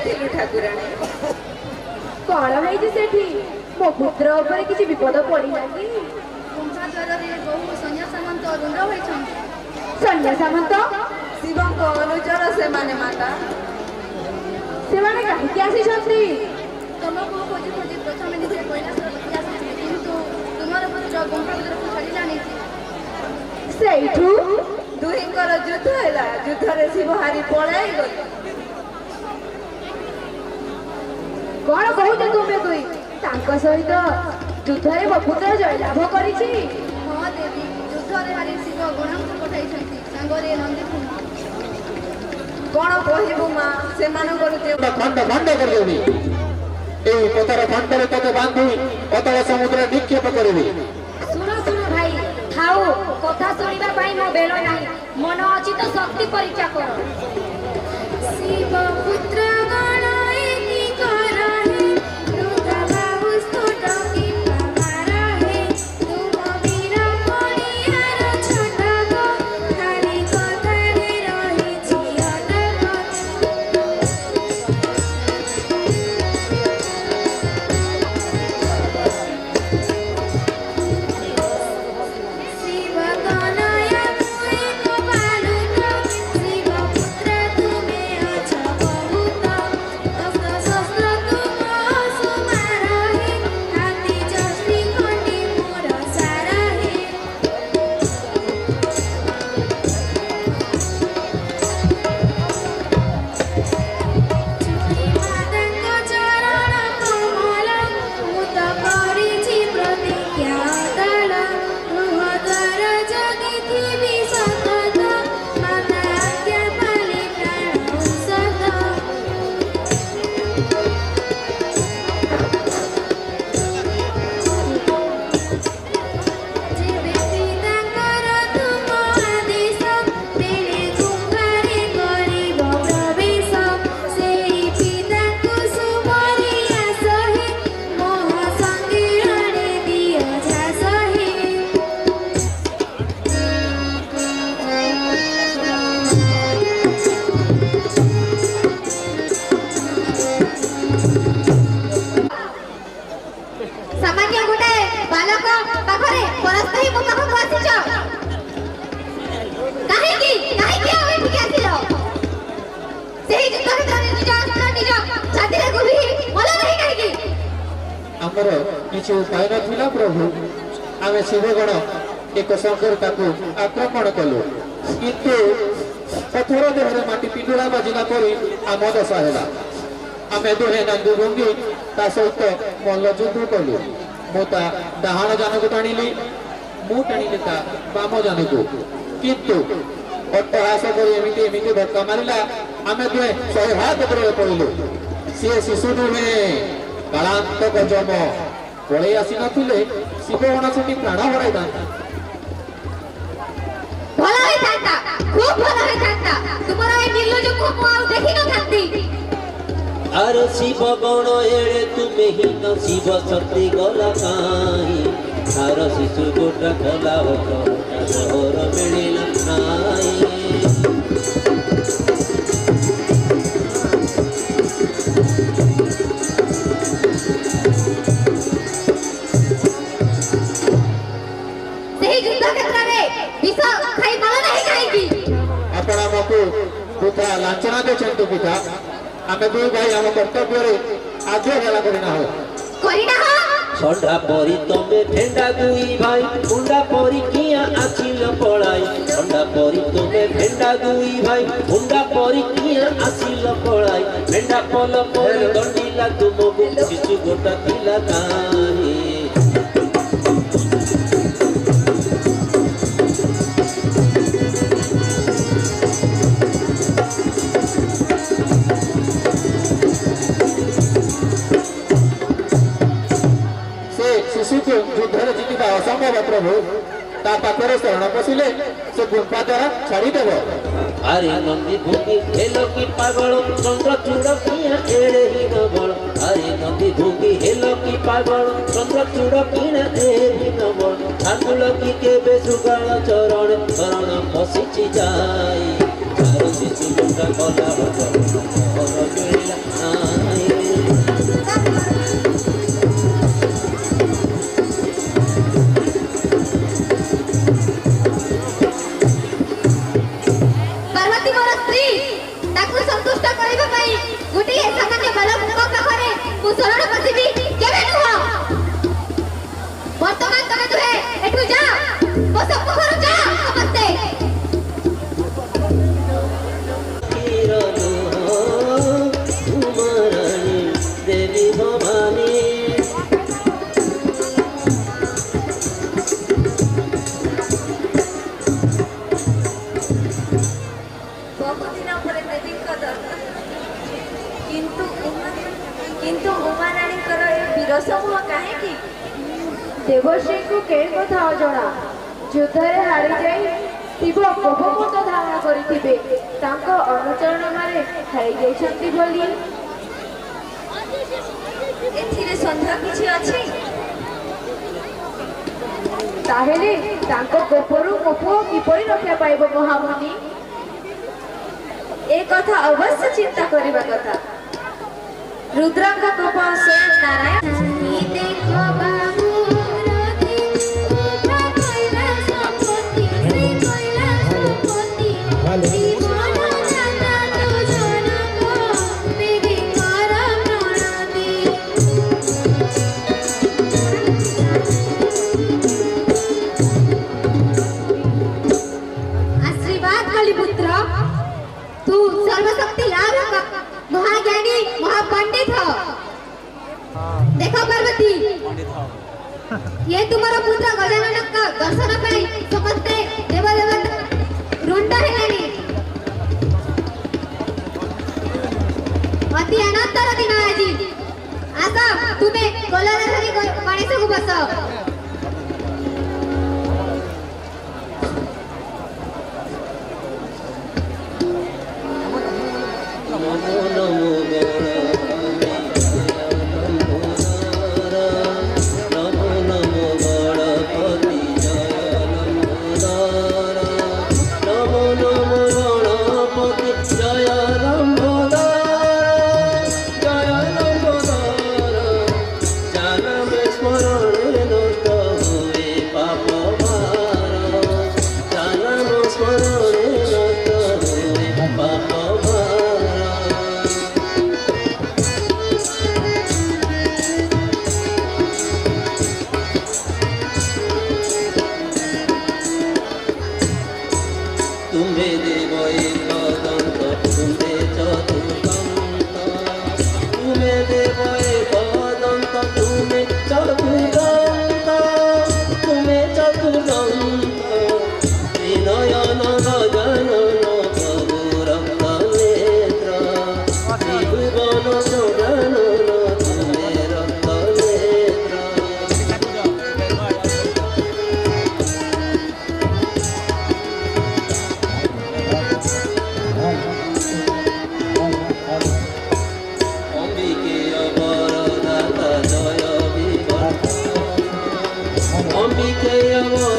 ଯାଇଥିଲୁ ଠାକୁରାଣୀ। କଣ ହେଇଛି ସେଠି? ମୋ ପୁତ୍ର ଉପରେ କିଛି ବିପଦ ପଡ଼ିଲା କି? କୁମ୍ଭାଦ୍ୱାରରେ ବହୁ ସୈନ୍ୟ ସାମନ୍ତ ରୁଣ୍ଡ ହୋଇଛନ୍ତି। ସୈନ୍ୟ ସାମନ୍ତ? ଶିବଙ୍କ ଅନୁଚର ସେମାନେ ମାତା। ସେମାନେ କାହିଁକି ଆସିଛନ୍ତି? ତମକୁ ଖୋଜି ଖୋଜି ପ୍ରଥମେ ନିଜେ କୈଳାସର ପ୍ରତି ଆସିଥିଲେ, କିନ୍ତୁ ତୁମର ପୁତ୍ର କୁମ୍ଭାଦ୍ୱାରକୁ ଛାଡ଼ିଲାନି। ସେଇଠୁ ଦୁହିଁଙ୍କର ଯୁଦ୍ଧ ହେଲା। ଯୁଦ୍ଧରେ ଶିବ ହାରି ପଳାଇ ଗଲେ। କଣ କହୁଛ ତୁମେ ଦୁଇ? ତାଙ୍କ ସହିତ ଯୁଦ୍ଧରେ ମୋ ପୁତ୍ର ଜୟଲାଭ କରିଛି? ହଁ ଦେବୀ, ଯୁଦ୍ଧରେ ହାରି ଶିବ ଗଣଙ୍କୁ ପଠାଇଛନ୍ତି, ସାଙ୍ଗରେ ନନ୍ଦୀକୁ। କଣ କହିବୁ ମା, ସେମାନଙ୍କର ଖଣ୍ଡ ଖଣ୍ଡ କରିଦେବି। এই পতার খণ্ডরে তোকে বাঁধি অতল সমুদ্রে নিক্ষেপ করবি। ଶୁଣ ଶୁଣ ଭାଇ, ଥାଉ, କଥା ଶୁଣିବା ପାଇଁ ମୋ ବେଳ ନାହିଁ। ମନ ଅଛି ତ ଶକ୍ତି ପରୀକ୍ଷା କର। ଶିବ ପୁତ୍ର ଗଣ ଏକି କରହି, ବୃଦ୍ଧ ବାହୁ ସ୍ଫୁଟ କିମ୍ବା ମାରହି। ତୁମ ବୀର ପଡ଼ିଆର ଛଟକ, ଖାଲି କଥାରେ ରହିଛି ଅଟକ। ଶିବ କନୟା ଏକ ବାଲୁତ, ଶିବ ପୁତ୍ର ତୁମେ ଅଛ ବହୁତ। ଅସ୍ତ୍ର ଶସ୍ତ୍ର ତୁମ ସୁମାରହି, ହାତୀ ଯଷ୍ଟି ଖଣ୍ଡି ମୋର ସାରହି। ଛୁଇଁ ମାତାଙ୍କ ଚରଣ କମଳ, ମୁଁ ତ କରିଛି ପ୍ରତିଜ୍ଞା ଅଟଳ। ଗୃହଦ୍ୱାର ଜଗିଥିବି ସତତ, ମାତା ଆଜ୍ଞା ପାଳି ପ୍ରାଣ ଔଷଧ। ଯେବେ ପିତାଙ୍କର ତୁମ ଆଦେଶ, ତେଣେ ଗୁମ୍ଫାରେ କରିବ ପ୍ରବେଶ। ସେଇ ପିତାଙ୍କୁ ସୁମରିଆ ସହି, ମୋହ ସଙ୍ଗୀରରେ ଦିଅ ଝାସହି। ସାମାନ୍ୟ ଗୋଟାଏ ବାଲକ ପାଖରେ ପରାସ୍ତ ହେଇ ମୋ ପାଖକୁ ଆସିଛ। କାହିଁକି କାହିଁକି ଆଉ ଏଠିକି ଆସିଲ? ସେହି ଯୁଦ୍ଧକ୍ଷେତ୍ରରେ ନିଜ ଅସ୍ତ୍ର ନିଜ ଛାତିରେ ଗୁବି ମଲା ନାହିଁ କାହିଁକି? ଆମର କିଛି ଉପାୟ ନଥିଲା ପ୍ରଭୁ। ଆମେ ଶିବଗଣ ଏକ ସଙ୍ଗରେ ତାକୁ ଆକ୍ରମଣ କଲୁ, କିନ୍ତୁ ପଥର ଦେହରେ ମାଟି ପିଣ୍ଡୁଳା ବାଜିଲା ପରି ଆମ ଦଶା ହେଲା। ଆମେ ଦୁହେଁ ନାଙ୍ଗୁ ଭଙ୍ଗି ତା ସହିତ ମଲ୍ଲଯୁଦ୍ଧ କଲୁ। ମୁଁ ତା ଡାହାଣ ଜାନକୁ ଟାଣିଲି, ମୁଁ ଟାଣିଲି ତା ବାମ ଜାନକୁ, କିନ୍ତୁ ଅଟ୍ଟହାସ କରି ଏମିତି ଏମିତି ଧକ୍କା ମାରିଲା, ଆମେ ଦୁହେଁ 100 ହାତ ଦୂରରେ ପଡ଼ିଲୁ। ସିଏ ଶିଶୁ ନୁହେଁ, କାଳାନ୍ତକ ଯମ। ପଳେଇ ଆସିନଥିଲେ ଶିବଗଣ ସେଠି ପ୍ରାଣ ହରାଇଥାନ୍ତା। ଭଲ ହୋଇଥାନ୍ତା, ଖୁବ୍ ଭଲ ହୋଇଥାନ୍ତା। ତୁମର ଏ ନିର୍ଲଜ୍ଜକୁ ମୁଁ ଆଉ ଦେଖିନଥାନ୍ତି। আরে শিব গণ এড়ে তুমি হীন, শিব শক্তি গলা কাই। আর শিশু গোটা খেলা হতো, শহর মিলিলা নাই। ସେହି ଯୁଦ୍ଧକ୍ଷେତ୍ରରେ ବିଷ ଖାଇ ମଲ ନାହିଁ କାହିଁକି? ଆପଣ ଆମକୁ ବୃଥା ଲାଞ୍ଚନା ଦେଉଛନ୍ତି ପିତା। ଆମେ ଦୁଇ ଭାଇ ଆମ କର୍ତ୍ତବ୍ୟରେ ଆଦ୍ୟ ହେଳା କରିନାହୁଁ। କରିନାହ? ষণ্ডা পরি তমে ভেন্ডা দুই ভাই, মুন্ডা পরি কিয়া আসিল পড়াই। ষণ্ডা পরি তমে ভেন্ডা দুই ভাই, মুন্ডা পরি কিয়া আসিল পড়াই। ভেন্ডা পল পরি দণ্ডিলা তুমকু, শিশু গোটা ଥିଲା কাহি। ଶିଶୁକୁ ଯୁଦ୍ଧରେ ଜିତିବା ଅସମ୍ଭବ ପ୍ରଭୁ। ତା ପାଖରେ ଶରଣ ପଶିଲେ ସେ ଗୁମ୍ଫା ଦ୍ୱାରା ଛାଡ଼ିଦେବ। আরে নন্দী ভুঙ্গি হেলো কি পাগল, চন্দ্র চূড় কিয়া এড়ে হীন বল। আরে নন্দী ভুঙ্গি হেলো কি পাগল, চন্দ্র চূড় কিনা এড়ে হীন বল। ঠাকুর কি কেবে সুগাল চরণ, চরণ বসিছি যাই। আর শিশু গোটা গলা হতো, শহর মিলিলা নাই। ସନ୍ତୁଷ୍ଟ କରିବା ପାଇଁ ଗୋଟିଏ ସାମାନ୍ୟ ବାଲକଙ୍କ ପାଖରେ ମୁଁ ଶରଣ ପଶିବି କେବେ ନୁହଁ। ବର୍ତ୍ତମାନ ତମେ ଦୁହେଁ ଏଠୁ ଯାଅ, ମୋ ସମ୍ମୁଖରୁ ଯାଅ ସମସ୍ତେ। ଉମାରାଣୀ ଦେବୀ ଭବାନୀ বহুদিନ ପରେ ଦେବୀଙ୍କ ଦର୍ଶନ, କିନ୍ତୁ ଉମାରାଣୀଙ୍କର ଏ ବିରସ ମୁହଁ କାହିଁକି? ଦେବଶ୍ରୀଙ୍କୁ କେଉଁ କଥା ଅଜଣା, ଯୁଦ୍ଧରେ ହାରିଯାଇ ଶିବ କୋପମୁଣ୍ଡ ଧାରଣ କରିଥିବେ, ତାଙ୍କ ଅନୁଚରଣମାନେ ହାରିଯାଇଛନ୍ତି ବୋଲି। ଏଥିରେ ସନ୍ଦେହ କିଛି ଅଛି? ତାହେଲେ ତାଙ୍କ କୋପରୁ ମୋ ପୁଅ କିପରି ରକ୍ଷା ପାଇବ ମହାମୁନି? ଏ କଥା ଅବଶ୍ୟ ଚିନ୍ତା କରିବା କଥା। ରୁଦ୍ରଙ୍କ କୋପ ସ୍ୱୟଂ ନାରାୟଣ ଦେଖ ବାବୁ ରଥି ଉଠା କୈଳାସ ପତି, ଶ୍ରୀ କୈଳାସ ପତି ଜୀବନ ଦାତା ତୁ ଜନକ ବିଧି କର ପ୍ରଣତି। आशीर्वाद कालीपुत्र, तू सर्वशक्ति लाभ का महाज्ञानी महापंडित हो। देखो पार्वती, ये तुम्हारा पुत्र गजानन का दर्शन पाई समस्ते देव देवता रुंड हेलानी। अति अनंतर दिन आज आस तुम्हें कलर धरी गणेश को बस। नमो नमो नमो नमो गणपति जय लंबोदर, नमो नमो गणपति जय लंबोदर, जय लंबोदर। जानम स्मरण नष्ट हुए पाप भार, जानम स्मरण नष्ट हुए पाप भार। तुम्हे देव एक दंत, तुम्हे चतुर्दंत, तुम्हे देव एक दंत, तुम्हे चतुर्दंत, तुम्हे चतुर्दंत। त्रिनयन गजानन प्रभु रक्त नेत्र, त्रिभुवन गजानन तुम्हे रक्त नेत्र। অম্বিকে অবরদাতা জয় বিবর্ধন, অম্বিকে অবরদাতা